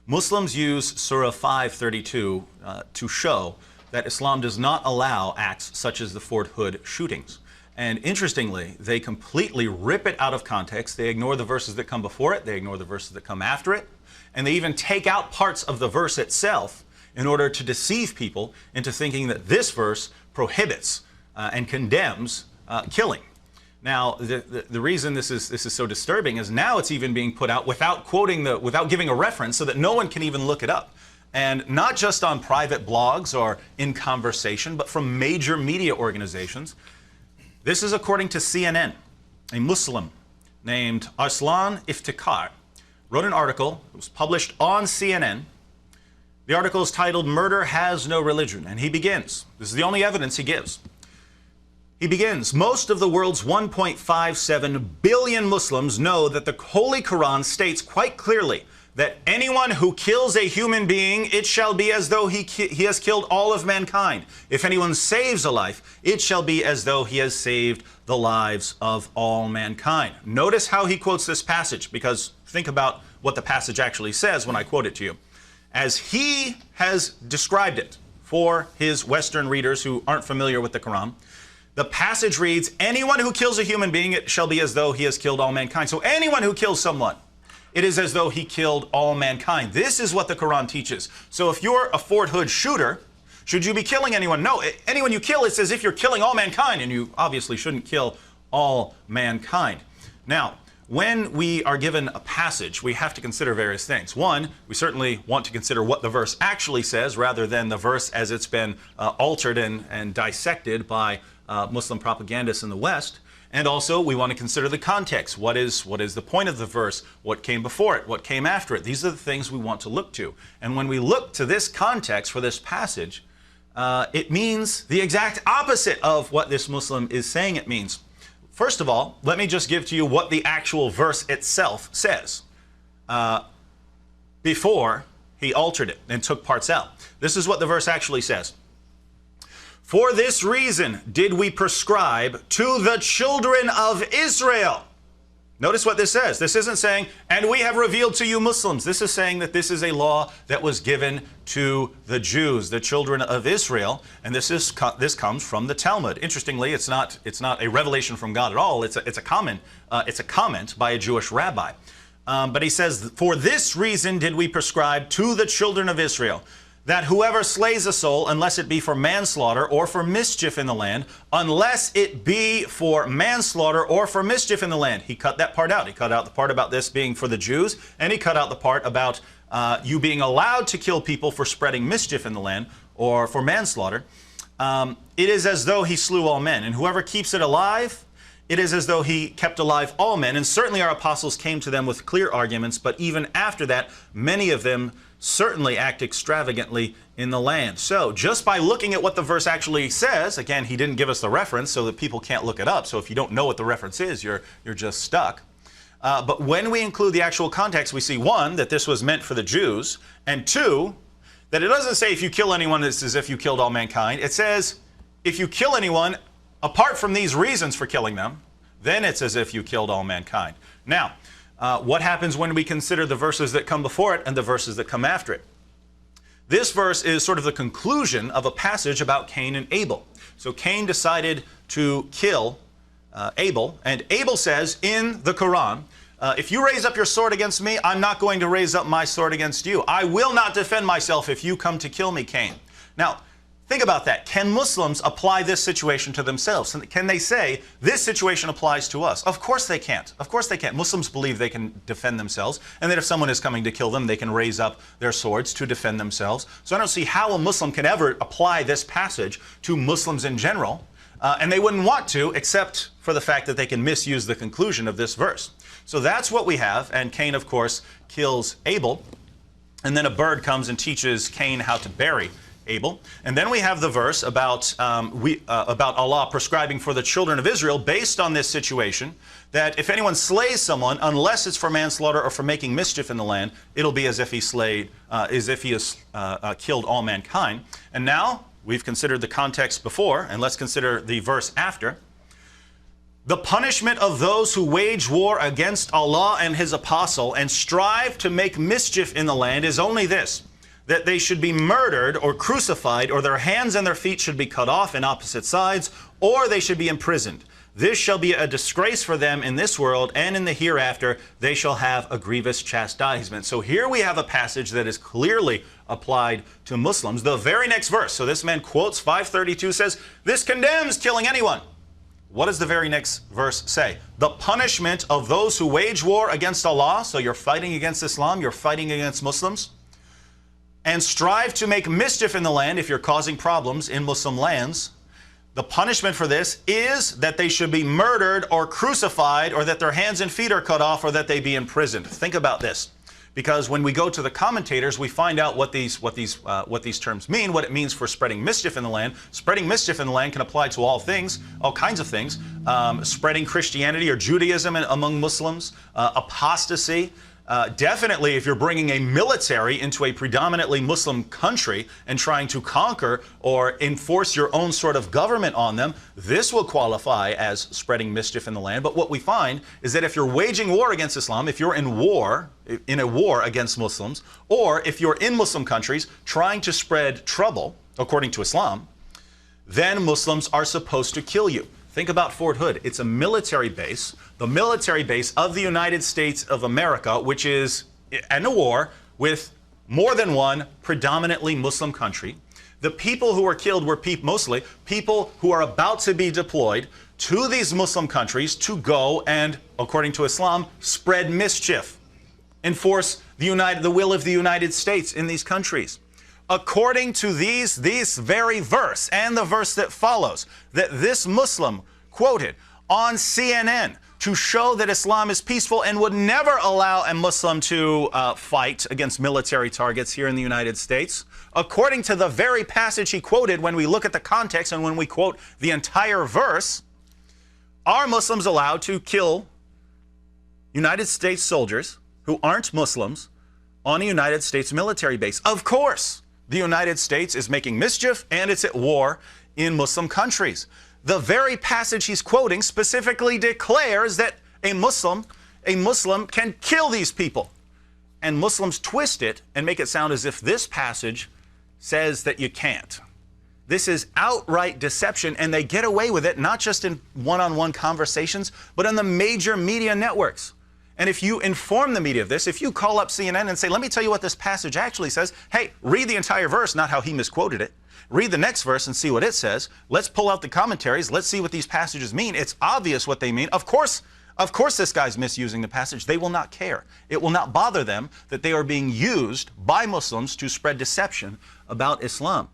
Muslims use Surah 532 to show that Islam does not allow acts such as the Fort Hood shootings. And interestingly, they completely rip it out of context. They ignore the verses that come before it. They ignore the verses that come after it. And they even take out parts of the verse itself in order to deceive people into thinking that this verse prohibits and condemns killing. Now, the reason this is so disturbing is now it's even being put out without without giving a reference, so that no one can even look it up. And not just on private blogs or in conversation, but from major media organizations. This is according to CNN. A Muslim named Arsalan Iftikhar wrote an article. It was published on CNN. The article is titled, "Murder Has No Religion," and he begins. This is the only evidence he gives. He begins, "Most of the world's 1.57 billion Muslims know that the Holy Qur'an states quite clearly that anyone who kills a human being, it shall be as though he has killed all of mankind. If anyone saves a life, it shall be as though he has saved the lives of all mankind." Notice how he quotes this passage, because think about what the passage actually says when I quote it to you. As he has described it for his Western readers who aren't familiar with the Quran, the passage reads, "Anyone who kills a human being, it shall be as though he has killed all mankind." So anyone who kills someone, it is as though he killed all mankind. This is what the Quran teaches. So if you're a Fort Hood shooter, should you be killing anyone? No, anyone you kill, it's as if you're killing all mankind, and you obviously shouldn't kill all mankind. Now, when we are given a passage, we have to consider various things. One, we certainly want to consider what the verse actually says, rather than the verse as it's been altered and dissected by Muslim propagandists in the West. And also, we want to consider the context. What is the point of the verse? What came before it? What came after it? These are the things we want to look to. And when we look to this context for this passage, it means the exact opposite of what this Muslim is saying it means. First of all, let me just give to you what the actual verse itself says before he altered it and took parts out. This is what the verse actually says. "For this reason did we prescribe to the children of Israel." Notice what this says. This isn't saying, "and we have revealed to you Muslims." This is saying that this is a law that was given to the Jews, the children of Israel, and this comes from the Talmud. Interestingly, it's not a revelation from God at all. It's a comment by a Jewish rabbi. But he says, "For this reason did we prescribe to the children of Israel, that whoever slays a soul, unless it be for manslaughter or for mischief in the land," unless it be for manslaughter or for mischief in the land. He cut that part out. He cut out the part about this being for the Jews, and he cut out the part about you being allowed to kill people for spreading mischief in the land or for manslaughter. "It is as though he slew all men, and whoever keeps it alive, it is as though he kept alive all men." And certainly our apostles came to them with clear arguments, but even after that, many of them certainly act extravagantly in the land. So just by looking at what the verse actually says, again, he didn't give us the reference so that people can't look it up. So if you don't know what the reference is, you're just stuck. But when we include the actual context, we see, one, that this was meant for the Jews, and two, that it doesn't say if you kill anyone, it's as if you killed all mankind. It says if you kill anyone, apart from these reasons for killing them, then it's as if you killed all mankind. Now, what happens when we consider the verses that come before it and the verses that come after it? This verse is sort of the conclusion of a passage about Cain and Abel. So Cain decided to kill Abel, and Abel says in the Quran, if you raise up your sword against me, I'm not going to raise up my sword against you. I will not defend myself if you come to kill me, Cain. Now, think about that. Can Muslims apply this situation to themselves? Can they say, this situation applies to us? Of course they can't. Of course they can't. Muslims believe they can defend themselves, and that if someone is coming to kill them, they can raise up their swords to defend themselves. So I don't see how a Muslim can ever apply this passage to Muslims in general, and they wouldn't want to, except for the fact that they can misuse the conclusion of this verse. So that's what we have, and Cain, of course, kills Abel, and then a bird comes and teaches Cain how to bury Abel. And then we have the verse about Allah prescribing for the children of Israel, based on this situation, that if anyone slays someone, unless it's for manslaughter or for making mischief in the land, it'll be as if he has killed all mankind. And now we've considered the context before, and let's consider the verse after. The punishment of those who wage war against Allah and His apostle and strive to make mischief in the land is only this, that they should be murdered or crucified, or their hands and their feet should be cut off in opposite sides, or they should be imprisoned. This shall be a disgrace for them in this world, and in the hereafter they shall have a grievous chastisement. So here we have a passage that is clearly applied to Muslims. The very next verse, so this man quotes 532, says, this condemns killing anyone. What does the very next verse say? The punishment of those who wage war against Allah, so you're fighting against Islam, you're fighting against Muslims, and strive to make mischief in the land, if you're causing problems in Muslim lands, the punishment for this is that they should be murdered or crucified, or that their hands and feet are cut off, or that they be imprisoned. Think about this. Because when we go to the commentators, we find out what these terms mean, what it means for spreading mischief in the land. Spreading mischief in the land can apply to all things, all kinds of things. Spreading Christianity or Judaism among Muslims, apostasy. Definitely, if you're bringing a military into a predominantly Muslim country and trying to conquer or enforce your own sort of government on them, this will qualify as spreading mischief in the land. But what we find is that if you're waging war against Islam, if you're in a war against Muslims, or if you're in Muslim countries trying to spread trouble, according to Islam, then Muslims are supposed to kill you. Think about Fort Hood. It's a military base, the military base of the United States of America, which is in a war with more than one predominantly Muslim country. The people who were killed were mostly people who are about to be deployed to these Muslim countries to go and, according to Islam, spread mischief, enforce the will of the United States in these countries. According to this very verse and the verse that follows, that this Muslim quoted on CNN to show that Islam is peaceful and would never allow a Muslim to fight against military targets here in the United States. According to the very passage he quoted, when we look at the context and when we quote the entire verse, are Muslims allowed to kill United States soldiers who aren't Muslims on a United States military base? Of course. The United States is making mischief and it's at war in Muslim countries. The very passage he's quoting specifically declares that a Muslim can kill these people. And Muslims twist it and make it sound as if this passage says that you can't. This is outright deception, and they get away with it not just in one-on-one conversations, but on the major media networks. And if you inform the media of this, if you call up CNN and say, let me tell you what this passage actually says, hey, read the entire verse, not how he misquoted it. Read the next verse and see what it says. Let's pull out the commentaries. Let's see what these passages mean. It's obvious what they mean. Of course this guy's misusing the passage. They will not care. It will not bother them that they are being used by Muslims to spread deception about Islam.